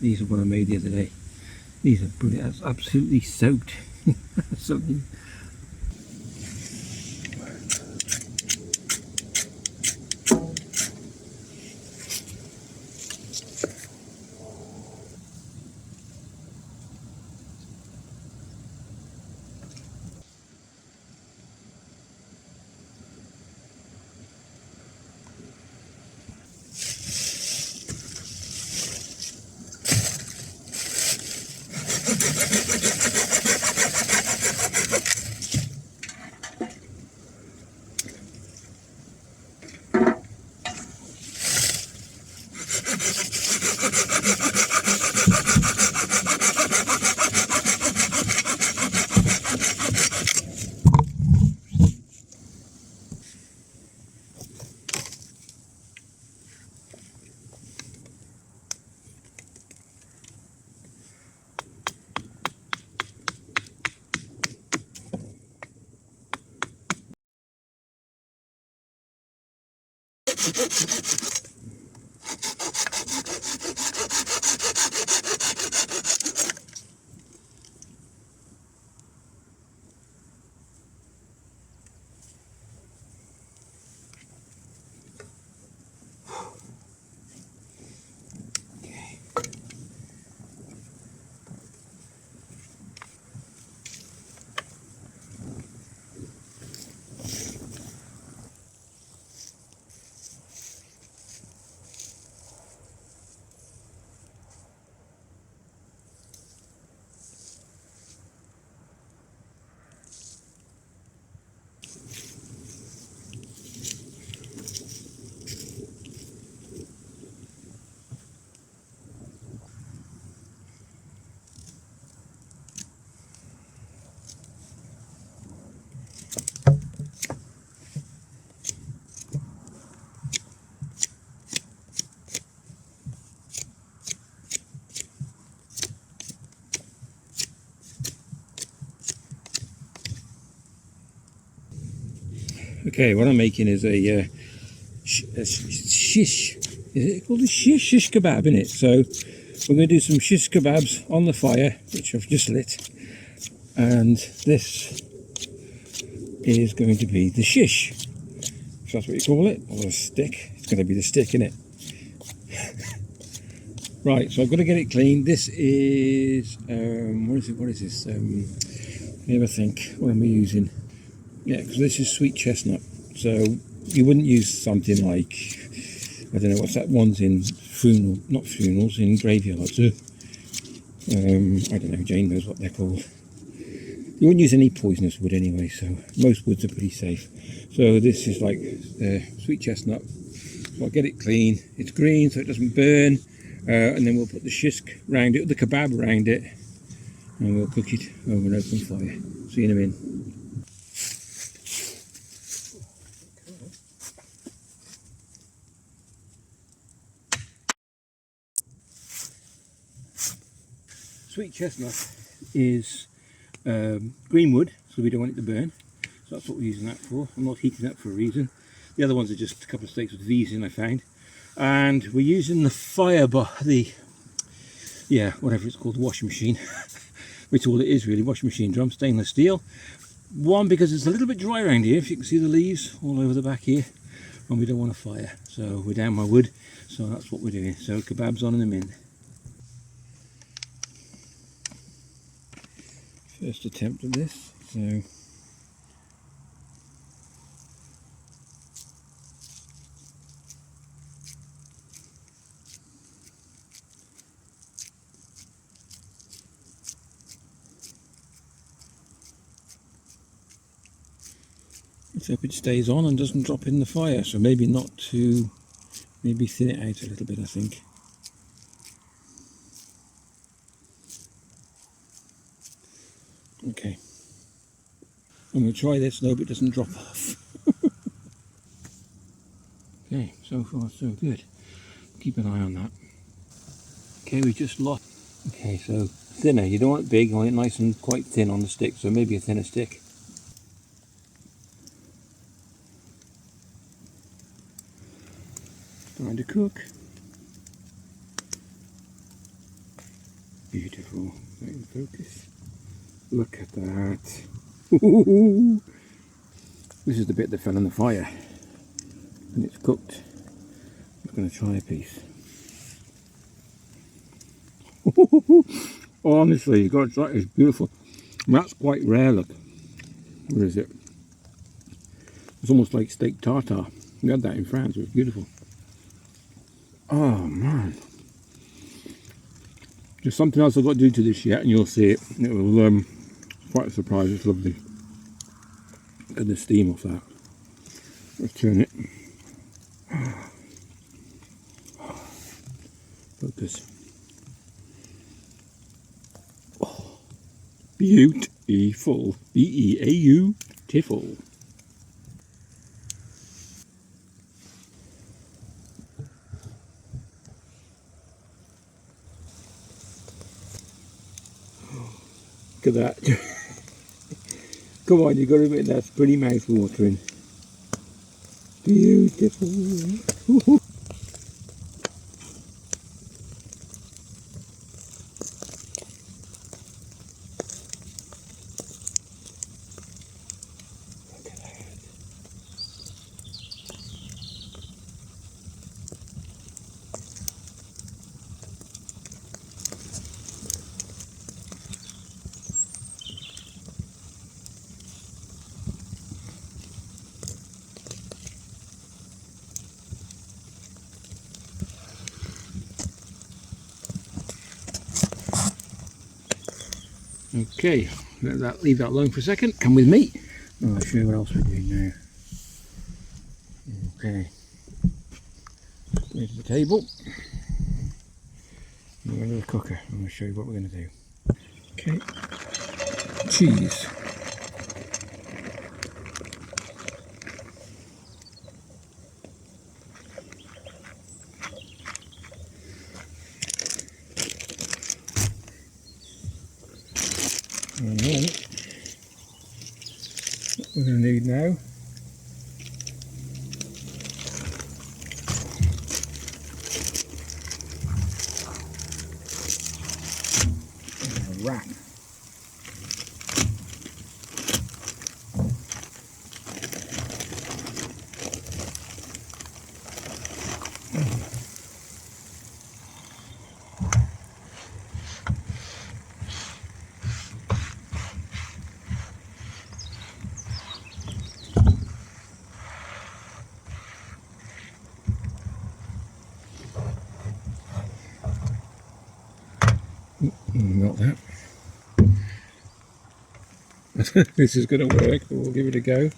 These are what I made the other day. These are brilliant. That's absolutely soaked. Something. Okay, what I'm making is a shish. Is it called a shish kebab in it? So we're going to do some shish kebabs on the fire, which I've just lit, and this is going to be the shish. So that's what you call it, or a stick. It's going to be the stick in it. Right, so I've got to get it clean. This is what is this? Let me have a think. What am I using? Yeah, because this is sweet chestnut. So you wouldn't use something like, I don't know what's that one's in not funerals, in graveyards. I don't know, Jane knows what they're called. You wouldn't use any poisonous wood anyway, so most woods are pretty safe. So this is like sweet chestnut. So I'll get it clean. It's green so it doesn't burn, and then we'll put the shish round it, the kebab around it, and we'll cook it over an open fire. See you in a minute. Sweet chestnut is green wood, so we don't want it to burn. So that's what we're using that for. I'm not heating that for a reason. The other ones are just a couple of stakes with V's in, I found. And we're using the fire bar, whatever it's called, washing machine. Which all it is really, washing machine drum, stainless steel. One, because it's a little bit dry around here, if you can see the leaves all over the back here. And we don't want a fire, so we're down my wood. So that's what we're doing. So kebabs on in a minute. First attempt at this, so let's hope it stays on and doesn't drop in the fire. So maybe not to, maybe thin it out a little bit, I think. Okay, I'm going to try this and hope it doesn't drop off. Okay, so far so good. keep an eye on that. Okay, we just lost. Okay, so thinner. You don't want it big, you want it nice and quite thin on the stick, so maybe a thinner stick. Starting to cook. Beautiful. Right in focus. Look at that. This is the bit that fell in the fire. And it's cooked. I'm going to try a piece. Honestly, you got to try it. It's beautiful. And that's quite rare. Look. What is it? It's almost like steak tartare. We had that in France. It was beautiful. Oh man. There's something else I've got to do to this yet, and you'll see it. It will quite a surprise. It's lovely. Look at the steam off that. Let's turn it. Focus. Oh, beautiful. B-E-A-U-tiful. Look at that. Come on, you've got to admit that's pretty mouth watering. Beautiful. Okay, leave that alone for a second. Come with me. I'll show you what else we're doing now. Okay, go to the table. We're going to the cooker. I'm going to show you what we're going to do. Okay, cheese. And then what we're going to need now is a wrap. Not that. This is going to work, but we'll give it a go.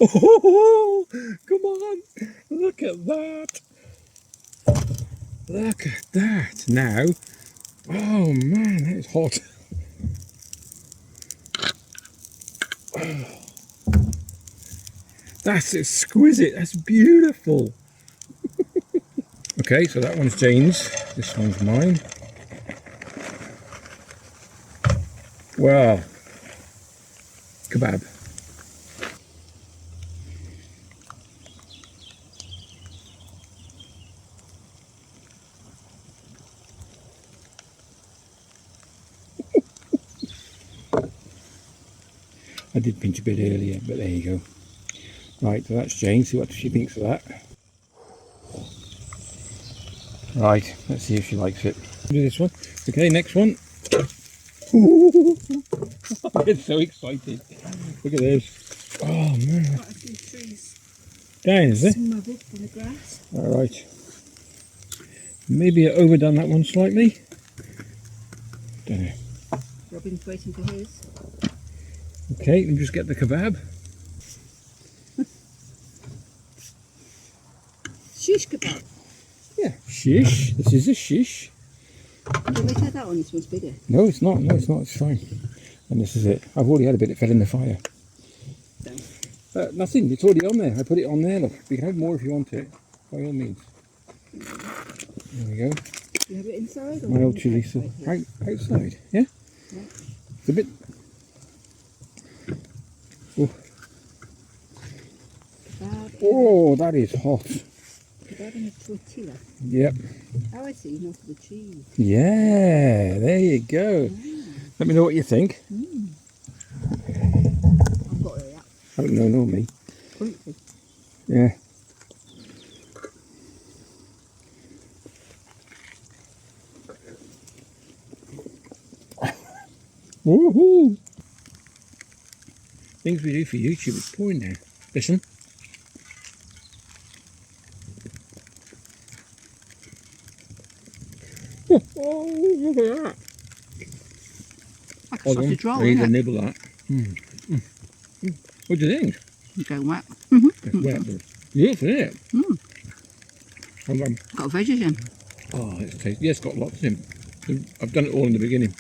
Oh, come on! Look at that! Look at that now! Oh man, that is hot. Oh, that's exquisite. That's beautiful. Okay, so that one's Jane's. This one's mine. Wow. Kebab. I did pinch a bit earlier, but there you go. Right, so that's Jane. See what she thinks of that. Right, let's see if she likes it. Do this one. Okay, next one. I get so excited. Look at this. Oh man. Quite a few trees Down, is it? smothered in the grass. Alright. Maybe I overdone that one slightly. Don't know. Robin's waiting for his. Okay, let me just get the kebab. Shish kebab. Yeah, shish. This is a shish. Can we take that one? This one's bigger. No, it's not. No, it's not. It's fine. And this is it. I've already had a bit that fell in the fire. Done. Nothing. It's already on there. I put it on there. Look, you can have more if you want it. By all means. There we go. You have it inside or Mild outside? chili sauce. Outside, yeah? Yeah. It's a bit. Oh, oh, that is hot. Kebab and a tortilla. Yep. Oh, I see. Not for the cheese. Yeah, there you go. Let me know what you think. I've got it out. I don't know, nor me. Crunchy. Yeah. Woohoo! Things we do for YouTube is pouring now. Listen. Oh, look at that. Like a Hold on, sausage roll, I need to isn't it? nibble that. What do you think? Go whack. It's wet, but yes, isn't it? Hold on. Got veggies in. Oh, it's tasty. Yeah, it's got lots in. I've done it all in the beginning.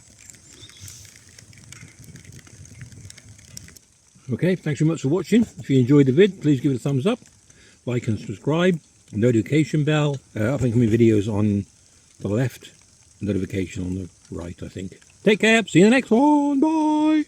Okay, thanks very much for watching. If you enjoyed the vid, please give it a thumbs up, like and subscribe, notification bell. Upcoming videos on the left, notification on the right, I think. Take care, see you in the next one, bye!